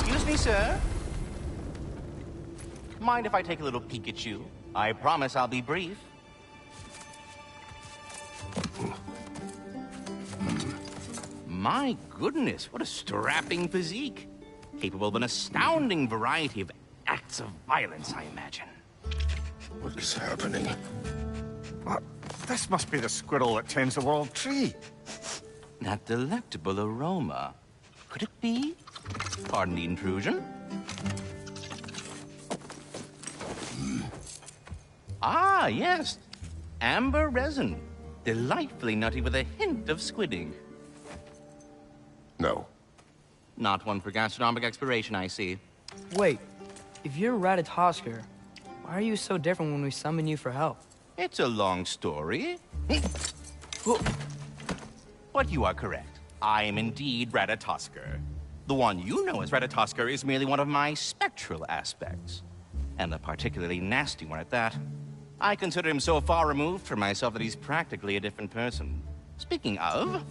Excuse me, sir. Mind if I take a little peek at you? I promise I'll be brief. My goodness, what a strapping physique. Capable of an astounding variety of acts of violence, I imagine. What is happening? What? This must be the squirrel that tends the world tree. That delectable aroma. Could it be? Pardon the intrusion. Ah, yes. Amber resin. Delightfully nutty with a hint of squidding. No. Not one for gastronomic exploration, I see. Wait, if you're Ratatosker, why are you so different when we summon you for help? It's a long story. But you are correct. I am indeed Ratatosker. The one you know as Ratatosker is merely one of my spectral aspects. And a particularly nasty one at that. I consider him so far removed from myself that he's practically a different person. Speaking of...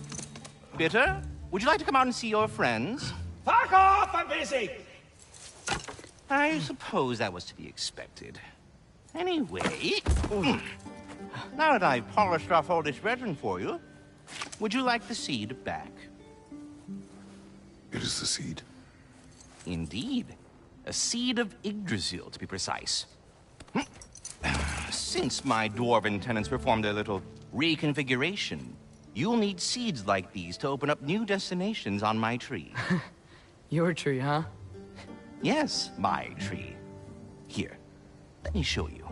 Bitter, would you like to come out and see your friends? Fuck off! I'm busy! I suppose that was to be expected. Anyway... Now that I've polished off all this resin for you, would you like the seed back? It is the seed. Indeed. A seed of Yggdrasil, to be precise. Since my dwarven tenants performed a little reconfiguration, you'll need seeds like these to open up new destinations on my tree. Your tree, huh? Yes, my tree. Here, let me show you.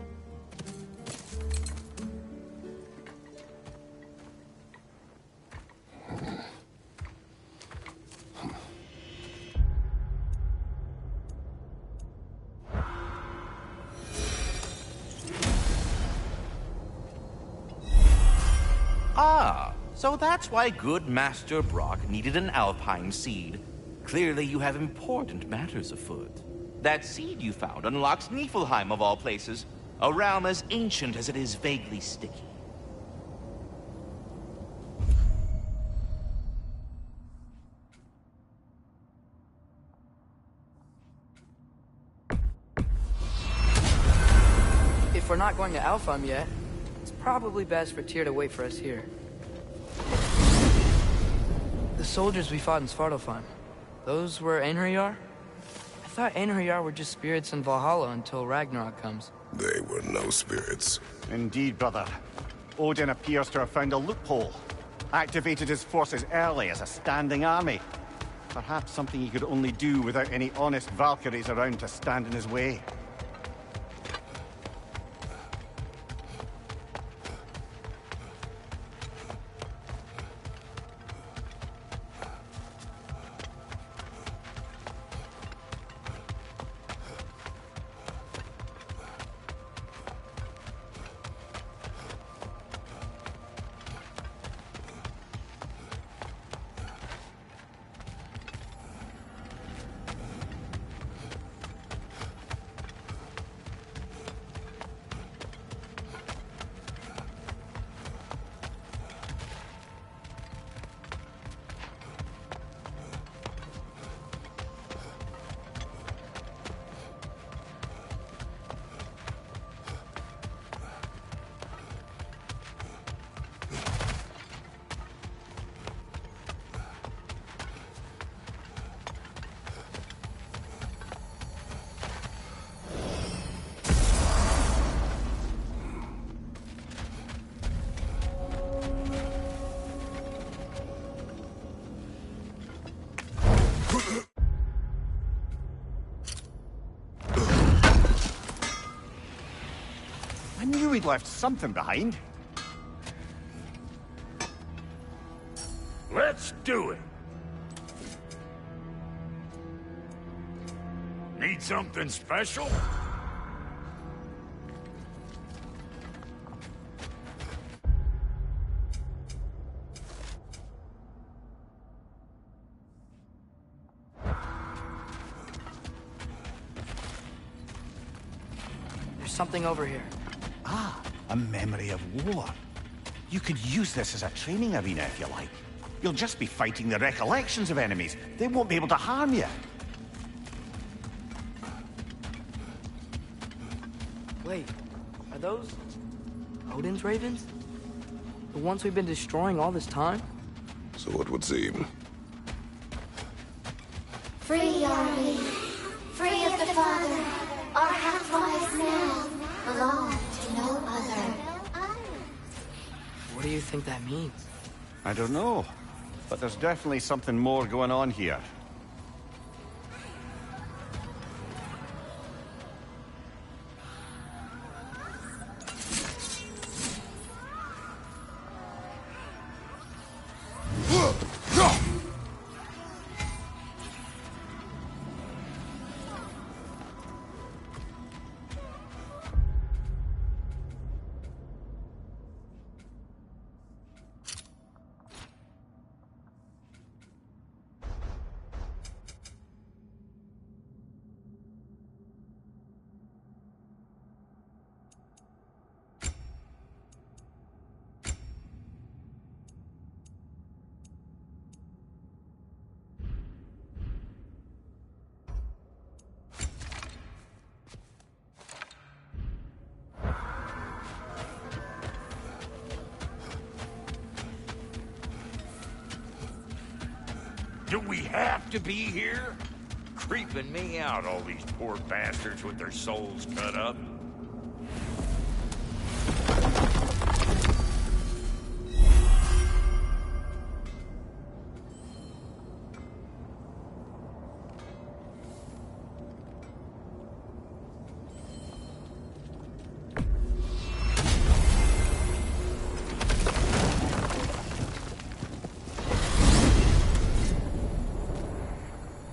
Ah, so that's why good Master Brock needed an alpine seed. Clearly you have important matters afoot. That seed you found unlocks Niflheim of all places, a realm as ancient as it is vaguely sticky. If we're not going to Alfheim yet, it's probably best for Tyr to wait for us here. The soldiers we fought in Svartalfheim, those were Einherjar? I thought Einherjar were just spirits in Valhalla until Ragnarok comes. They were no spirits. Indeed, brother. Odin appears to have found a loophole. Activated his forces early as a standing army. Perhaps something he could only do without any honest Valkyries around to stand in his way. I knew he'd left something behind. Let's do it! Need something special? There's something over here. Ah, a memory of war. You could use this as a training arena if you like. You'll just be fighting the recollections of enemies. They won't be able to harm you. Wait, are those Odin's ravens? The ones we've been destroying all this time? So it would seem. Free are we, free of the Father. Our half-lives now belong to no other. What do you think that means? I don't know, but there's definitely something more going on here. Do we have to be here? Creeping me out, all these poor bastards with their souls cut up.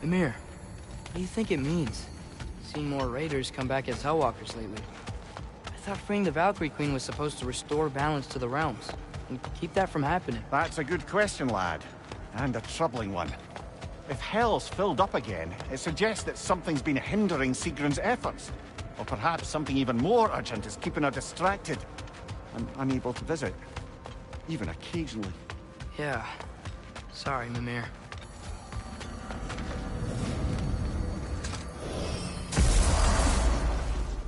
Amir, what do you think it means? Seeing more raiders come back as Hellwalkers lately. I thought freeing the Valkyrie Queen was supposed to restore balance to the realms, and keep that from happening. That's a good question, lad. And a troubling one. If Hell's filled up again, it suggests that something's been hindering Sigrun's efforts. Or perhaps something even more urgent is keeping her distracted and unable to visit. Even occasionally. Yeah. Sorry, Mimir.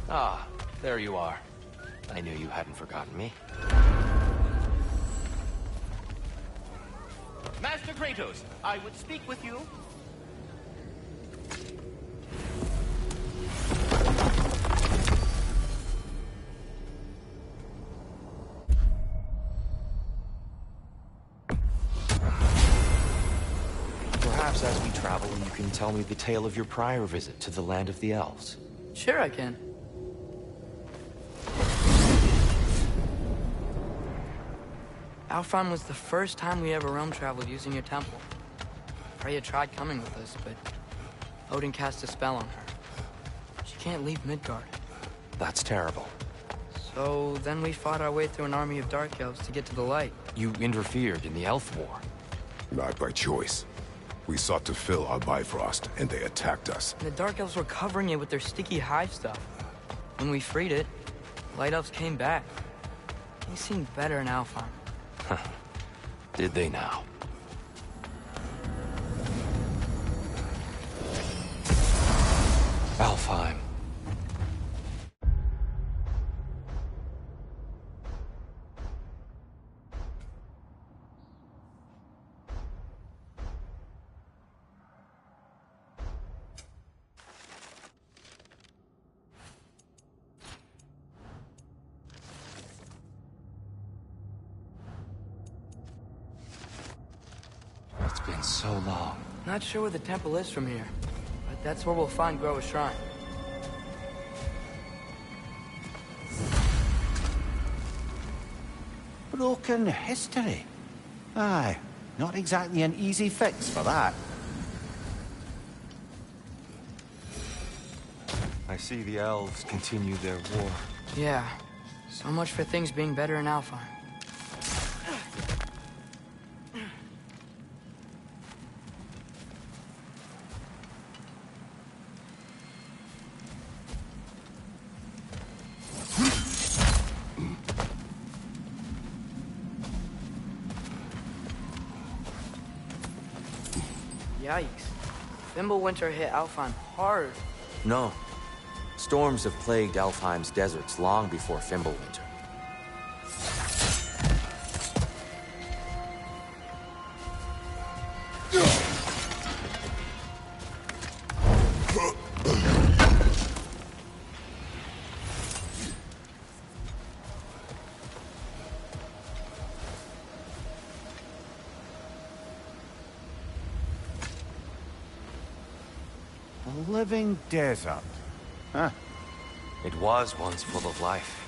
Ah, there you are. I knew you hadn't forgotten me. Master Kratos, I would speak with you. Perhaps as we travel, you can tell me the tale of your prior visit to the land of the elves. Sure I can. Alfheim was the first time we ever realm traveled using your temple. Freya tried coming with us, but Odin cast a spell on her. She can't leave Midgard. That's terrible. So then we fought our way through an army of dark elves to get to the light. You interfered in the Elf War. Not by choice. We sought to fill our Bifrost, and they attacked us. And the dark elves were covering it with their sticky hive stuff. When we freed it, light elves came back. They seemed better in Alfheim. Did they now? Alfheim. It's been so long. Not sure where the temple is from here, but that's where we'll find Groa's shrine. Broken history. Aye, not exactly an easy fix for that. I see the elves continue their war. Yeah, so much for things being better in Alfheim. Yikes. Fimbulwinter hit Alfheim hard. No. Storms have plagued Elfheim's deserts long before Fimbulwinter. A living desert. Huh. It was once full of life.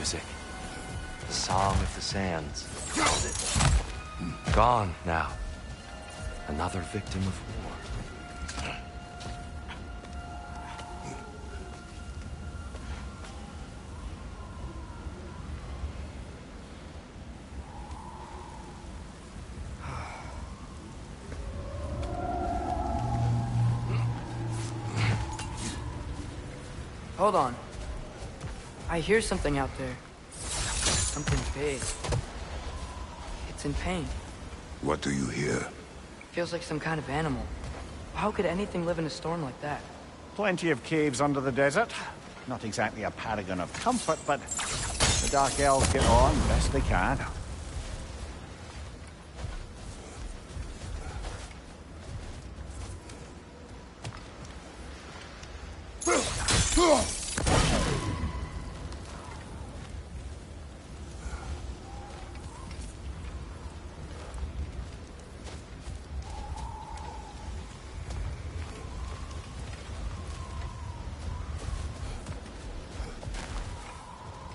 music. The song of the sands. Gone now. Another victim of war. Hold on. I hear something out there. Something big. It's in pain. What do you hear? Feels like some kind of animal. How could anything live in a storm like that? Plenty of caves under the desert. Not exactly a paragon of comfort, but the Dark Elves get on best they can.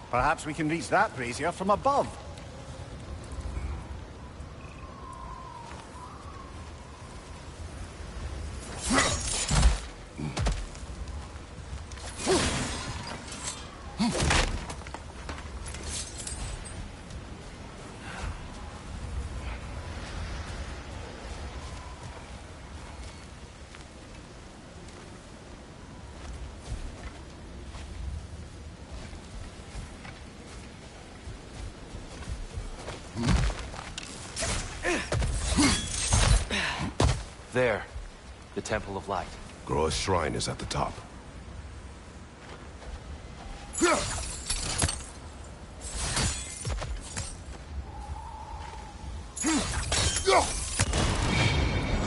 Perhaps we can reach that brazier from above. There. The Temple of Light. Groa's shrine is at the top.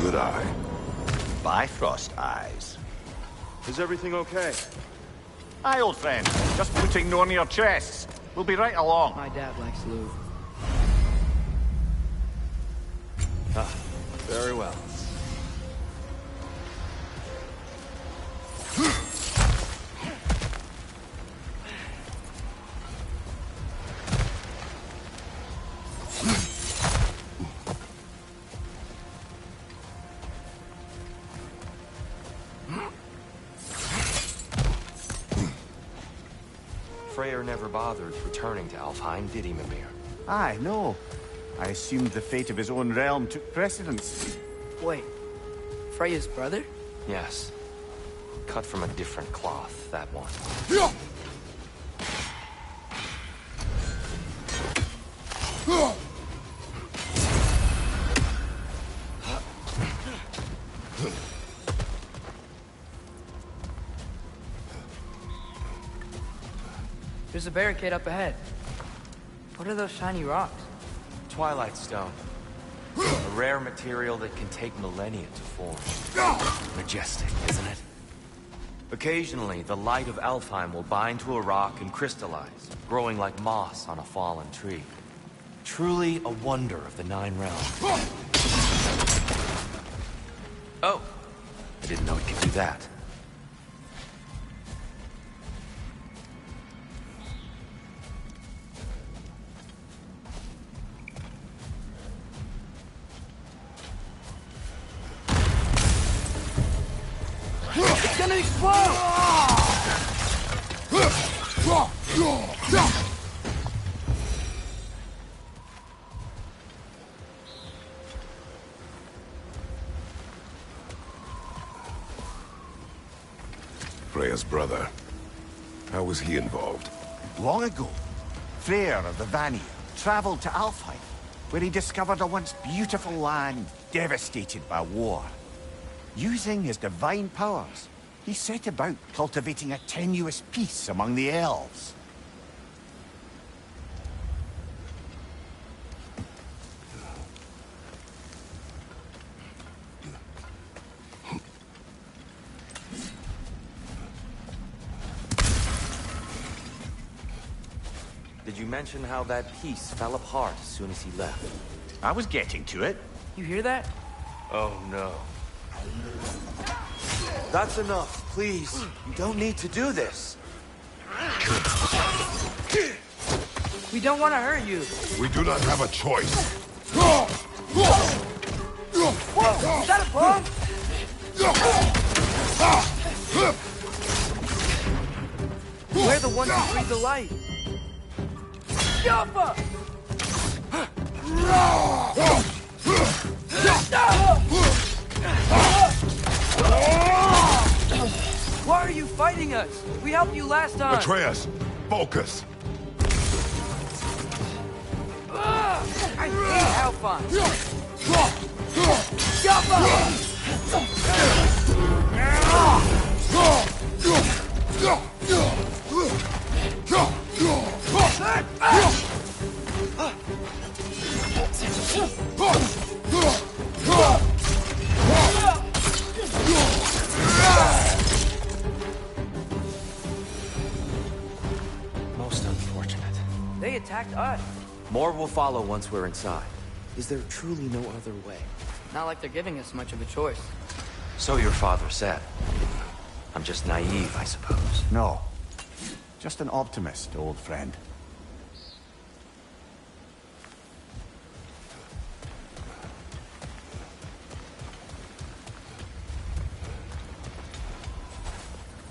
Good eye. Bifrost eyes. Is everything okay? Aye, old friend. Just putting no on your chests. We'll be right along. My dad likes loot. Ah, very well. Freyr never bothered returning to Alfheim, did he, Mimir? Aye, no. I assumed the fate of his own realm took precedence. Wait, Freya's brother? Yes. Cut from a different cloth, that one. There's a barricade up ahead. What are those shiny rocks? Twilight Stone. A rare material that can take millennia to form. Majestic, isn't it? Occasionally, the light of Alfheim will bind to a rock and crystallize, growing like moss on a fallen tree. Truly a wonder of the Nine Realms. Oh! I didn't know it could do that. It's gonna explode! Freya's brother. How was he involved? Long ago, Freyr of the Vanir traveled to Alfheim, where he discovered a once beautiful land devastated by war. Using his divine powers, he set about cultivating a tenuous peace among the elves. Did you mention how that piece fell apart as soon as he left? I was getting to it. You hear that? Oh no. That's enough, please. You don't need to do this. We don't want to hurt you. We do not have a choice. Whoa! Is that a bomb? We're the ones who breathe the light. Jumpa! Why are you fighting us? We helped you last time. Atreus, focus. I hate Alphine. Jumpa! Most unfortunate. They attacked us. More will follow once we're inside. Is there truly no other way? Not like they're giving us much of a choice. So your father said. I'm just naive, I suppose. No. Just an optimist, old friend.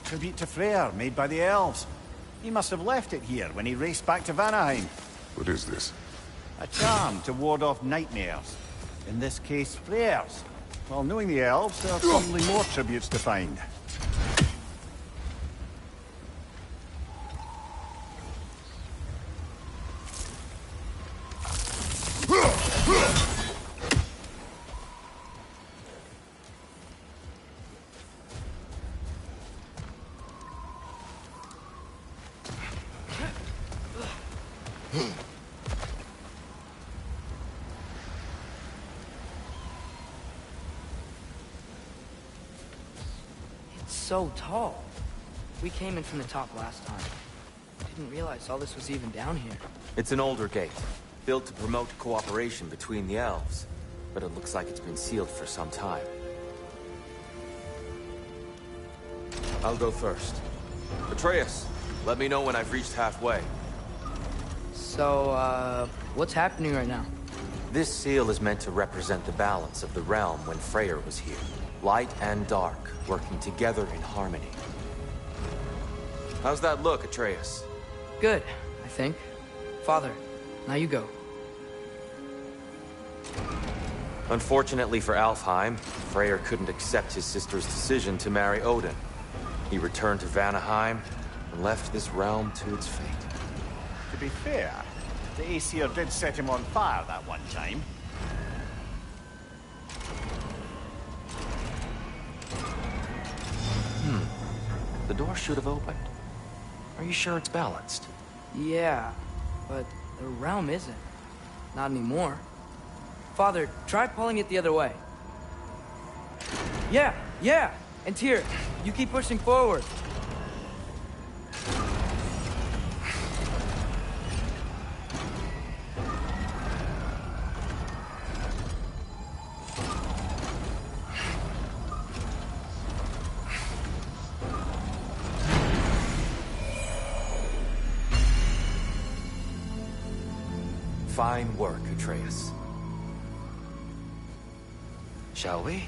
Tribute to Freyr, made by the elves. He must have left it here when he raced back to Vanaheim. What is this? A charm to ward off nightmares. In this case, Freyr's. Well, knowing the elves, there are probably more tributes to find. So tall. We came in from the top last time. Didn't realize all this was even down here. It's an older gate, built to promote cooperation between the elves. But it looks like it's been sealed for some time. I'll go first. Atreus, let me know when I've reached halfway. So, what's happening right now? This seal is meant to represent the balance of the realm when Freyr was here. Light and dark, working together in harmony. How's that look, Atreus? Good, I think. Father, now you go. Unfortunately for Alfheim, Freyr couldn't accept his sister's decision to marry Odin. He returned to Vanaheim and left this realm to its fate. To be fair, the Aesir did set him on fire that one time. The door should have opened. Are you sure it's balanced? Yeah, but the realm isn't. Not anymore. Father, try pulling it the other way. Yeah! And Tyr, you keep pushing forward. Fine work, Atreus. Shall we?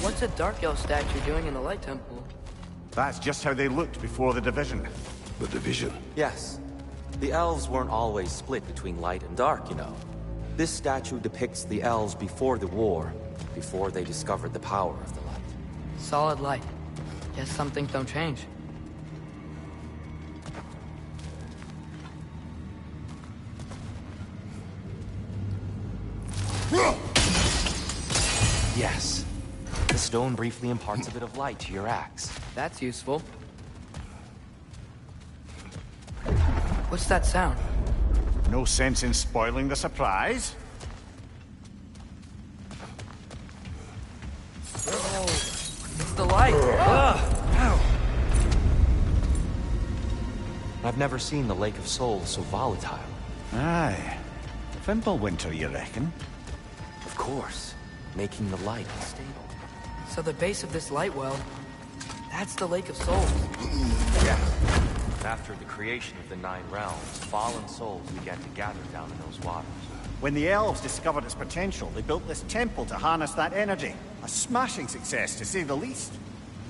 What's a Dark Elf statue doing in the Light Temple? That's just how they looked before the division. The division. Yes. The elves weren't always split between light and dark, you know. This statue depicts the elves before the war, before they discovered the power of the light. Solid light. Guess some things don't change. Yes. The stone briefly imparts a bit of light to your axe. That's useful. What's that sound? No sense in spoiling the surprise. Oh, it's the light. Ow. I've never seen the Lake of Souls so volatile. Aye. Fimbulwinter, you reckon? course, making the light unstable. So the base of this light well, that's the Lake of Souls. Yeah. After the creation of the Nine Realms, fallen souls began to gather down in those waters. When the elves discovered its potential, they built this temple to harness that energy. A smashing success, to say the least.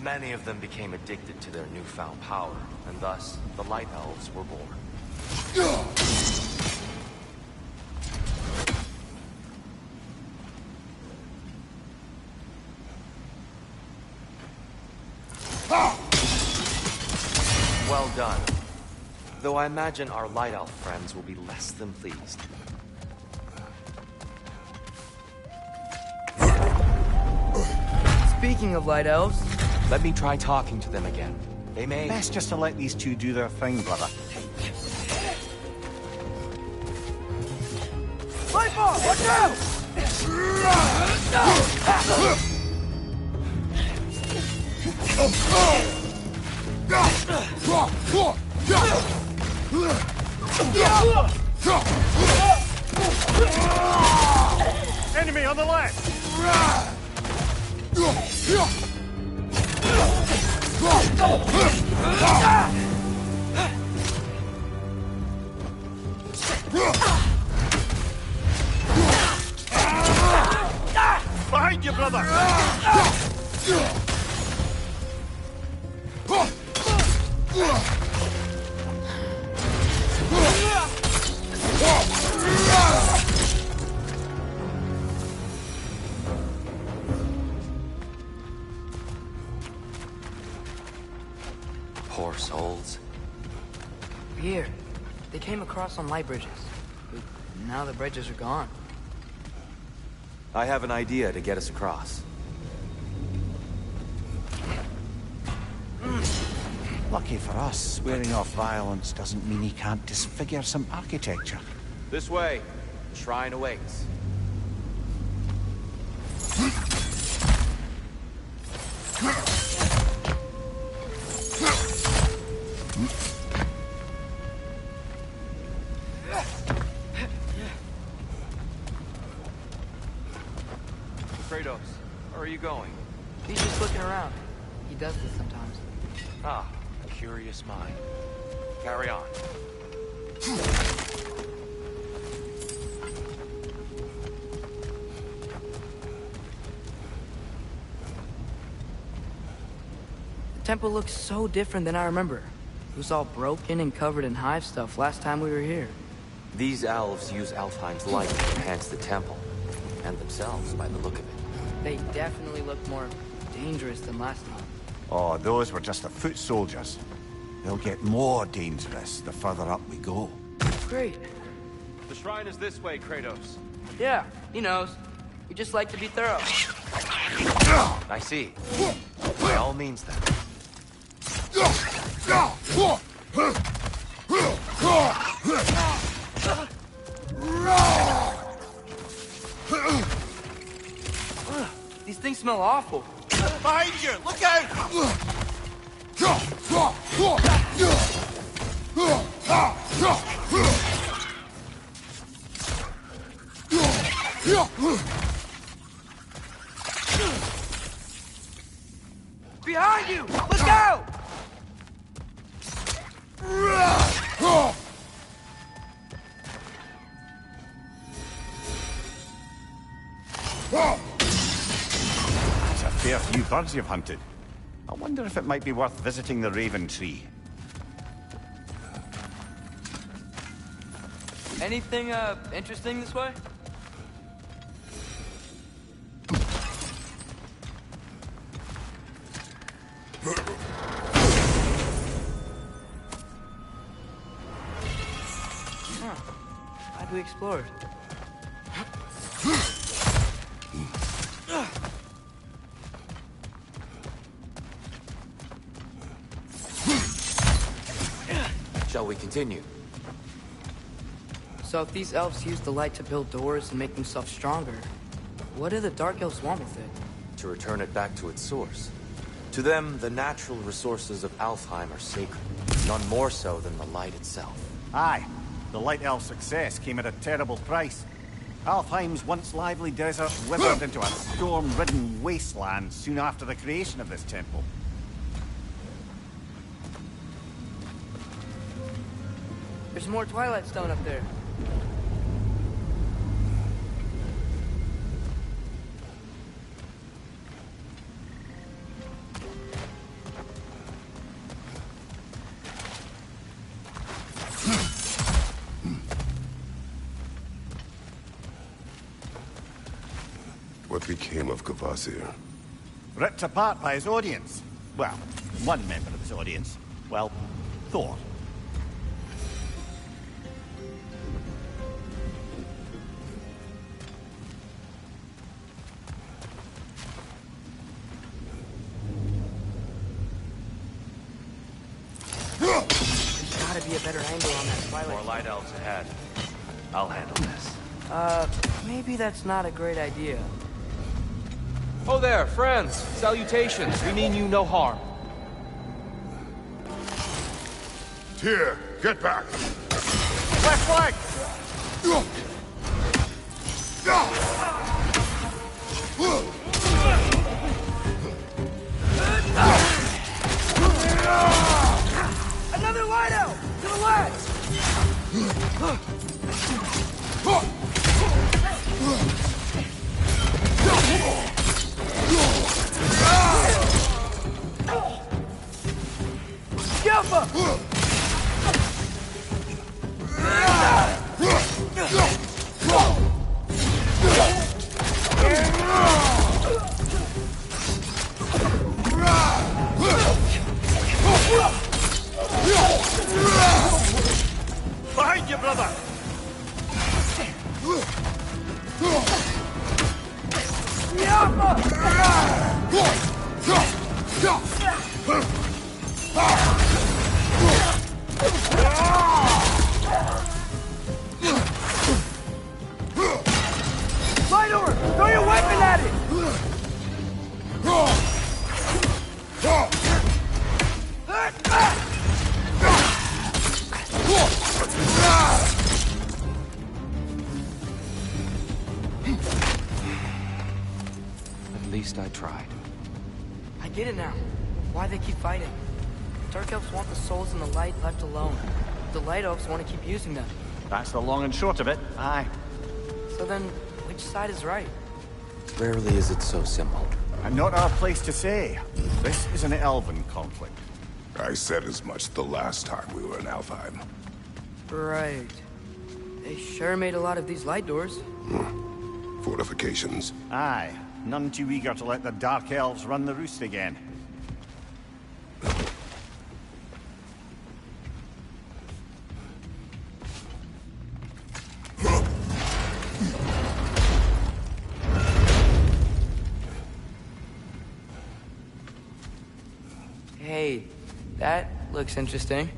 Many of them became addicted to their newfound power, and thus, the Light Elves were born. Well done. Though I imagine our Light Elf friends will be less than pleased. Speaking of light elves, Let me try talking to them again. They may... Best just to let these two do their thing, brother. light ball, watch out! Enemy on the left! Behind you, brother! Poor souls. Here, they came across on light bridges. But now the bridges are gone. I have an idea to get us across. Lucky for us, swearing off violence doesn't mean he can't disfigure some architecture. This way. The shrine awaits. Kratos, where are you going? He's just looking around. He does this sometimes. Ah, a curious mind. Carry on. The temple looks so different than I remember. It was all broken and covered in hive stuff last time we were here. These elves use Alfheim's light to enhance the temple, and themselves by the look of it. They definitely look more dangerous than last time. Oh, those were just the foot soldiers. They'll get more dangerous the further up we go. Great. The shrine is this way, Kratos. Yeah, he knows. We just like to be thorough. I see. By all means, then. These things smell awful. Behind you! Look out! Behind you! Look out! That's a fair few birds you've hunted. I wonder if it might be worth visiting the Raven Tree. Anything, interesting this way? Huh. Glad we explored. Shall we continue? So if these elves use the light to build doors and make themselves stronger, what do the Dark Elves want with it? To return it back to its source. To them, the natural resources of Alfheim are sacred, none more so than the light itself. Aye, the Light Elf's success came at a terrible price. Alfheim's once lively desert withered into a storm-ridden wasteland soon after the creation of this temple. There's more Twilight Stone up there. What became of Kvasir? Ripped apart by his audience. Well, one member of his audience. Well, Thor. There's gotta be a better angle on that Twilight More Stone. light elves ahead. I'll handle this. Maybe that's not a great idea. Oh there, friends. Salutations. We mean you no harm. Tyr, get back! Left flank! Another light elf! To the left! Jumper! Behind you, brother! Light over! Throw your weapon at it! At least I tried. I get it now. Why they keep fighting. Dark elves want the souls in the light left alone. The light elves want to keep using them. That's the long and short of it. Aye. So then, which side is right? Rarely is it so simple. And not our place to say. This is an elven conflict. I said as much the last time we were in Alfheim. Right. They sure made a lot of these light doors. Fortifications. Aye. None too eager to let the Dark Elves run the roost again. Hey, that looks interesting.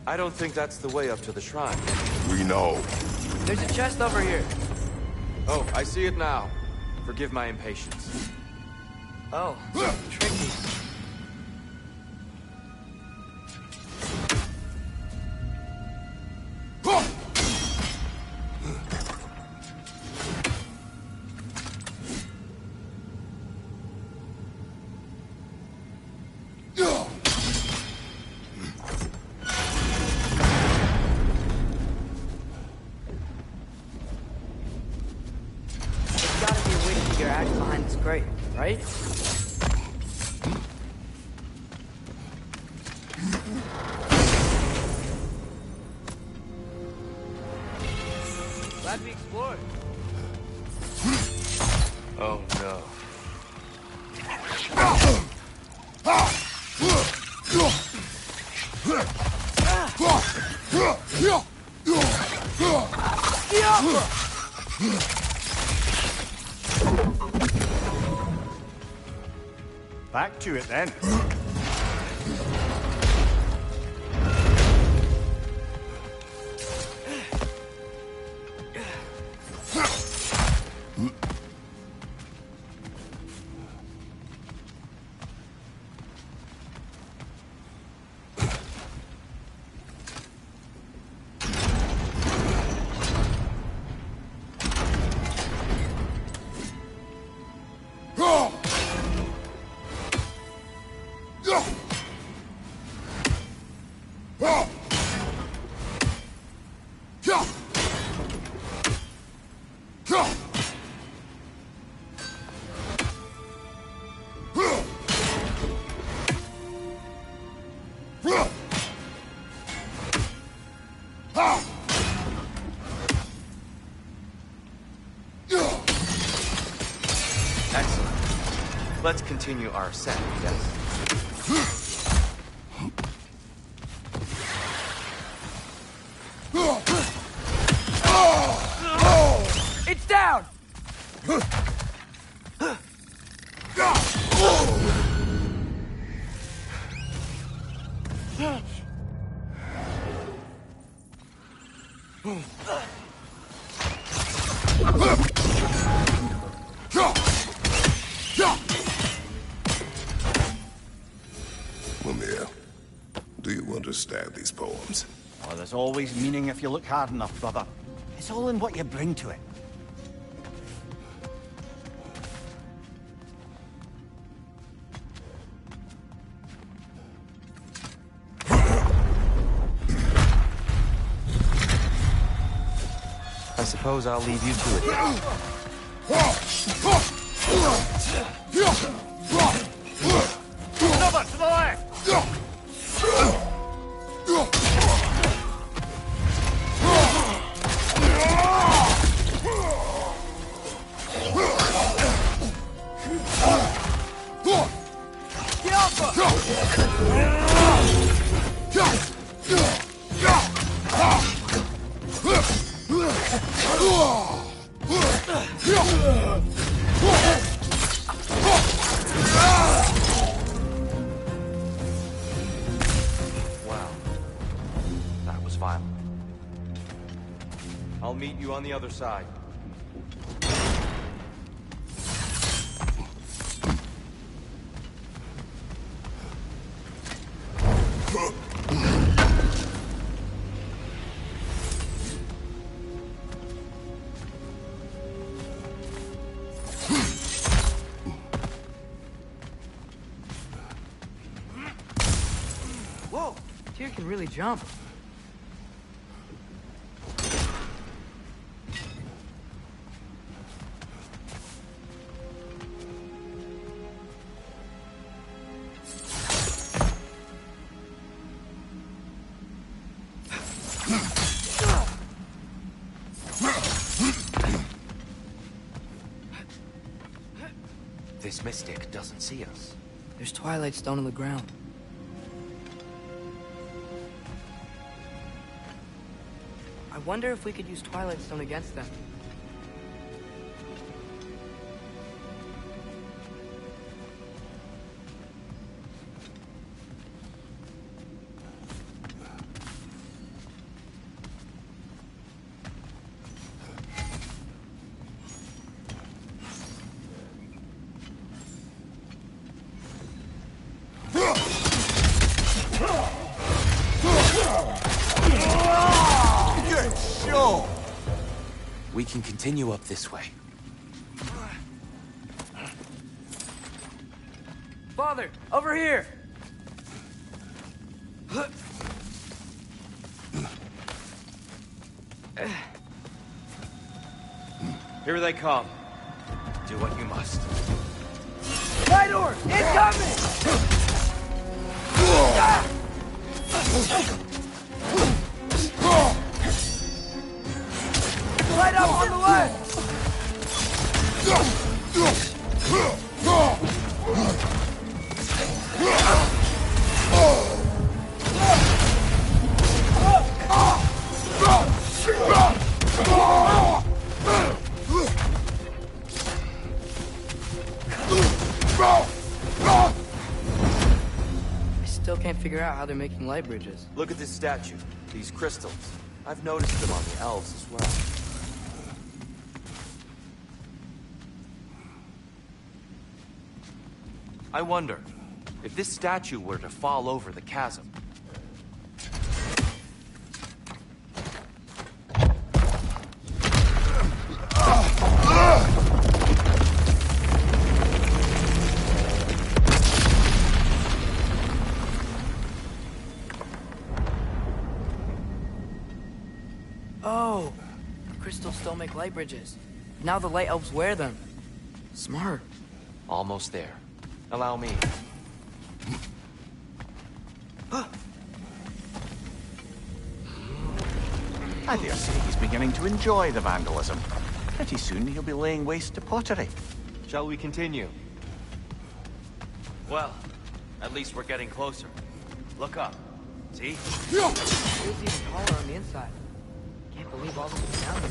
I don't think that's the way up to the shrine. We know. There's a chest over here. Oh, I see it now. Forgive my impatience. Oh, tricky. Glad we explored. Oh no. Back to it then. Excellent. Let's continue our ascent, yes? It's down! Mimir, do you understand these poems? Oh, there's always meaning if you look hard enough, brother. It's all in what you bring to it. I suppose I'll leave you to it. Another to the left! Wow. That was violent. I'll meet you on the other side. Whoa! Tyr can really jump. This mystic doesn't see us. There's Twilight Stone on the ground. I wonder if we could use Twilight Stone against them. We can continue up this way. Father, over here! Here they come. Do what you must. Tidor, incoming! Light up still can't figure out how they're making light bridges. Look at this statue. These crystals. I've noticed them on the elves as well. I wonder, if this statue were to fall over the chasm... Oh, the crystals still make light bridges. Now the light elves wear them. Smart. Almost there. Allow me. I dare say he's beginning to enjoy the vandalism. Pretty soon he'll be laying waste to pottery. Shall we continue? Well, at least we're getting closer. Look up. See? It's even taller on the inside. Can't believe all this is down there.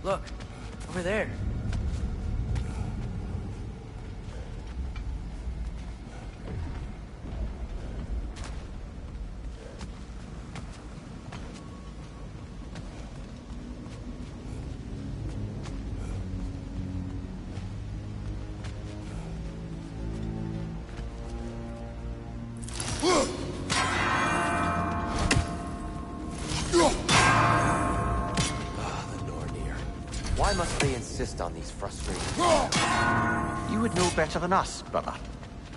Look, over there. Why must they insist on these frustrating... You would know better than us, brother.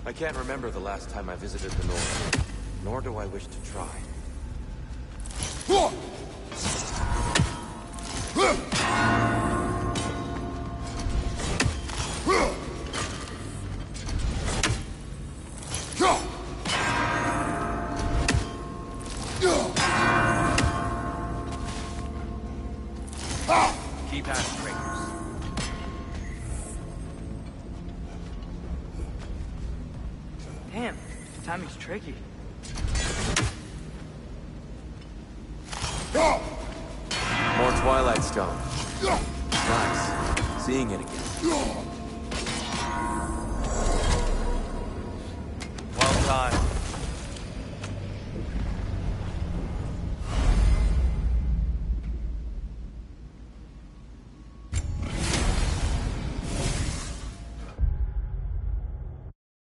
I can't remember the last time I visited the North, nor do I wish to try. Keep at it, traitors. Damn, timing's tricky. More Twilight Stone. Nice. Seeing it again. Well timed.